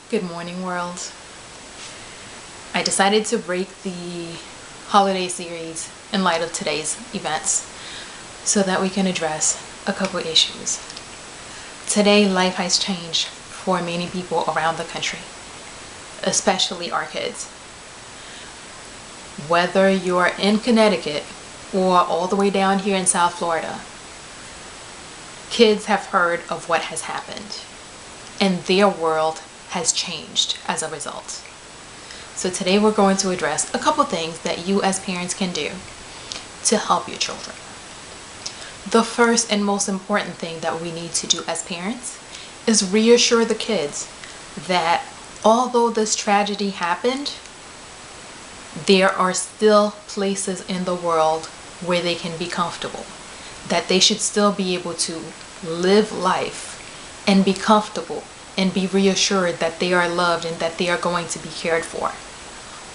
Good morning, world. I decided to break the holiday series in light of today's events so that we can address a couple issues. Today, life has changed for many people around the country, especially our kids. Whether you're in Connecticut or all the way down here in South Florida, kids have heard of what has happened, and their world has changed as a result. So today we're going to address a couple things that you as parents can do to help your children. The first and most important thing that we need to do as parents is reassure the kids that although this tragedy happened, there are still places in the world where they can be comfortable, that they should still be able to live life and be comfortable and be reassured that they are loved and that they are going to be cared for.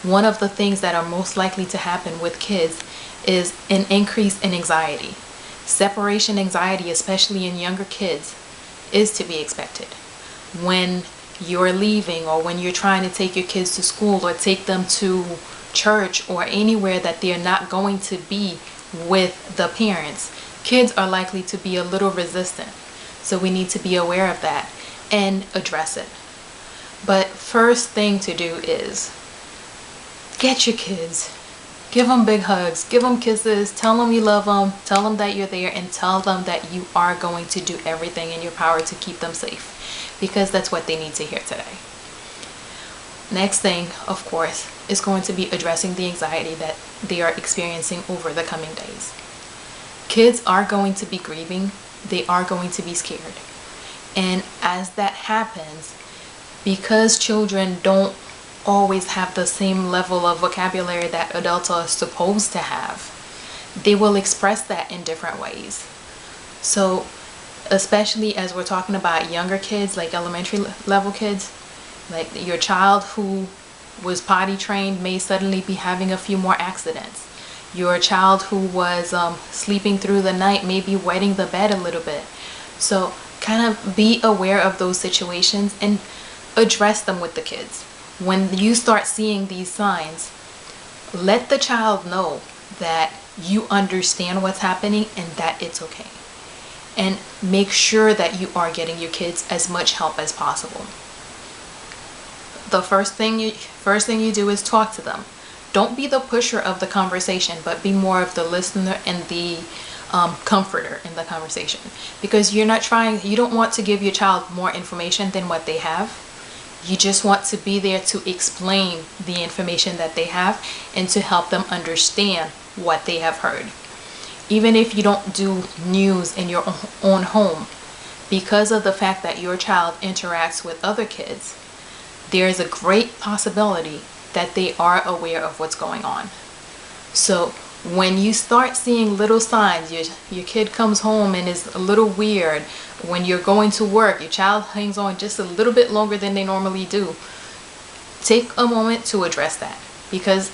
One of the things that are most likely to happen with kids is an increase in anxiety. Separation anxiety, especially in younger kids, is to be expected. When you're leaving or when you're trying to take your kids to school or take them to church or anywhere that they're not going to be with the parents, kids are likely to be a little resistant. So we need to be aware of that and address it. But first thing to do is get your kids, give them big hugs, give them kisses, tell them you love them, tell them that you're there, and tell them that you are going to do everything in your power to keep them safe, because that's what they need to hear today. Next thing, of course, is going to be addressing the anxiety that they are experiencing over the coming days. Kids are going to be grieving, they are going to be scared. And as that happens, because children don't always have the same level of vocabulary that adults are supposed to have, they will express that in different ways. So especially as we're talking about younger kids, like elementary level kids, like your child who was potty trained may suddenly be having a few more accidents. Your child who was sleeping through the night may be wetting the bed a little bit. So kind of be aware of those situations and address them with the kids. When you start seeing these signs, let the child know that you understand what's happening and that it's okay. And make sure that you are getting your kids as much help as possible. The first thing you do is talk to them. Don't be the pusher of the conversation, but be more of the listener and the comforter in the conversation, because you don't want to give your child more information than what they have. You just want to be there to explain the information that they have and to help them understand what they have heard. Even if you don't do news in your own home, because of the fact that your child interacts with other kids, there is a great possibility that they are aware of what's going on. So when you start seeing little signs, your kid comes home and is a little weird, when you're going to work, your child hangs on just a little bit longer than they normally do, take a moment to address that, because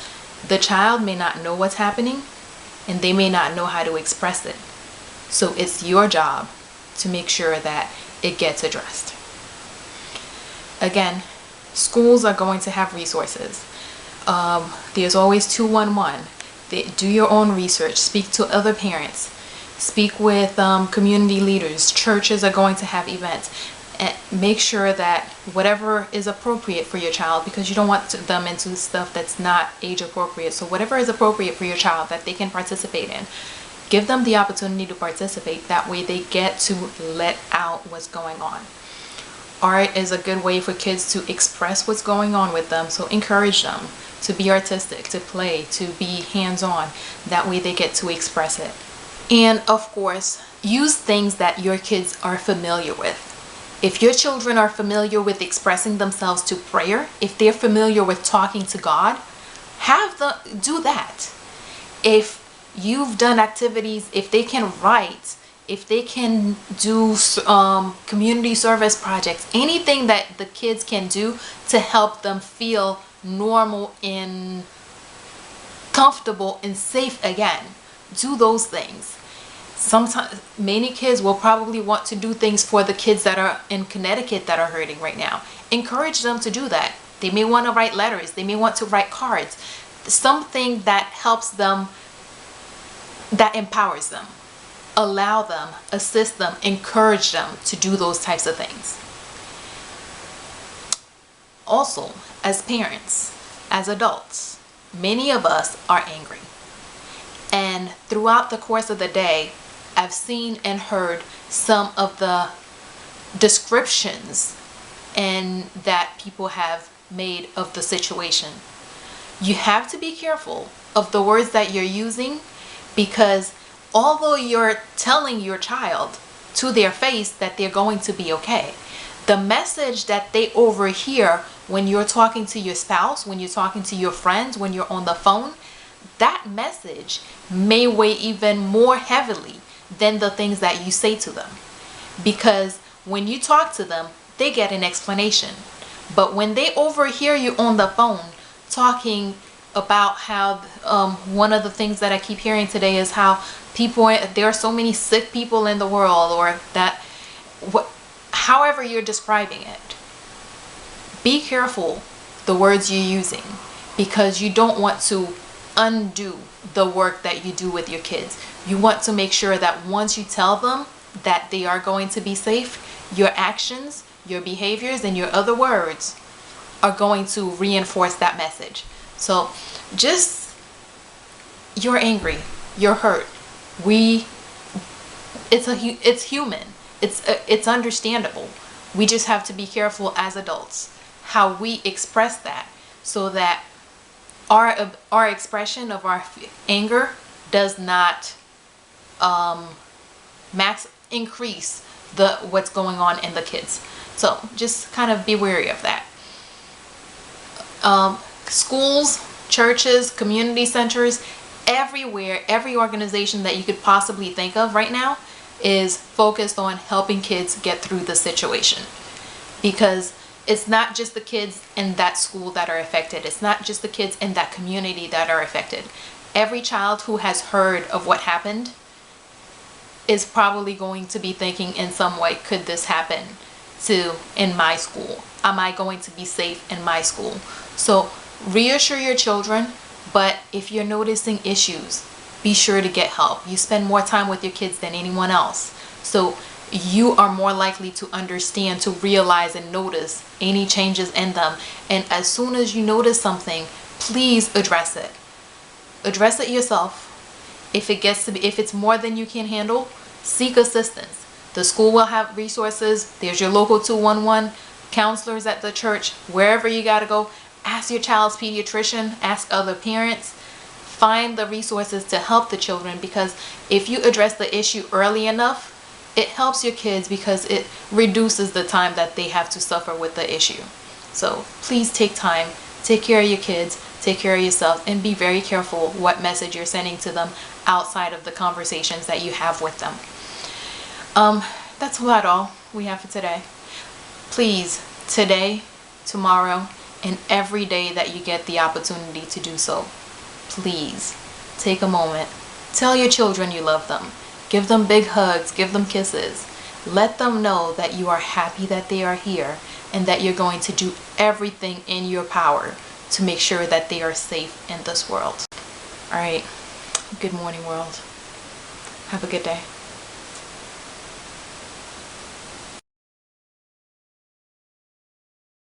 the child may not know what's happening and they may not know how to express it. So it's your job to make sure that it gets addressed. Again, schools are going to have resources. There's always 211. Do your own research, speak to other parents, speak with community leaders. Churches are going to have events, and make sure that whatever is appropriate for your child, because you don't want them into stuff that's not age appropriate. So whatever is appropriate for your child that they can participate in, give them the opportunity to participate. That way they get to let out what's going on. Art is a good way for kids to express what's going on with them, so encourage them to be artistic, to play, to be hands-on. That way they get to express it. And of course, use things that your kids are familiar with. If your children are familiar with expressing themselves to prayer, if they're familiar with talking to God, do that. If you've done activities, if they can write, if they can do community service projects, anything that the kids can do to help them feel normal and comfortable and safe again, do those things. Sometimes many kids will probably want to do things for the kids that are in Connecticut that are hurting right now. Encourage them to do that. They may want to write letters. They may want to write cards. Something that helps them, that empowers them. Allow them, assist them, encourage them to do those types of things. Also, as parents, as adults, many of us are angry. And throughout the course of the day, I've seen and heard some of the descriptions and that people have made of the situation. You have to be careful of the words that you're using, because although you're telling your child to their face that they're going to be okay, the message that they overhear when you're talking to your spouse, when you're talking to your friends, when you're on the phone, that message may weigh even more heavily than the things that you say to them. Because when you talk to them, they get an explanation. But when they overhear you on the phone talking about how one of the things that I keep hearing today is how there are so many sick people in the world, or that however you're describing it, be careful the words you're using, because you don't want to undo the work that you do with your kids. You want to make sure that once you tell them that they are going to be safe, your actions, your behaviors, and your other words are going to reinforce that message. So you're angry, you're hurt. It's human. It's understandable. We just have to be careful as adults how we express that, so that our expression of our anger does not increase what's going on in the kids. So just kind of be wary of that. Schools, churches, community centers, everywhere, every organization that you could possibly think of right now is focused on helping kids get through the situation. Because it's not just the kids in that school that are affected. It's not just the kids in that community that are affected. Every child who has heard of what happened is probably going to be thinking in some way, could this happen in my school? Am I going to be safe in my school? So reassure your children, but if you're noticing issues, be sure to get help. You spend more time with your kids than anyone else. So you are more likely to understand, to realize and notice any changes in them. And as soon as you notice something, please address it. Address it yourself. If it's more than you can handle, seek assistance. The school will have resources. There's your local 211, counselors at the church, wherever you got to go. Ask your child's pediatrician, ask other parents. Find the resources to help the children, because if you address the issue early enough, it helps your kids, because it reduces the time that they have to suffer with the issue. So please take time, take care of your kids, take care of yourself, and be very careful what message you're sending to them outside of the conversations that you have with them. That's about all we have for today. Please, today, tomorrow, and every day that you get the opportunity to do so, please take a moment. Tell your children you love them. Give them big hugs. Give them kisses. Let them know that you are happy that they are here, and that you're going to do everything in your power to make sure that they are safe in this world. All right. Good morning, world. Have a good day.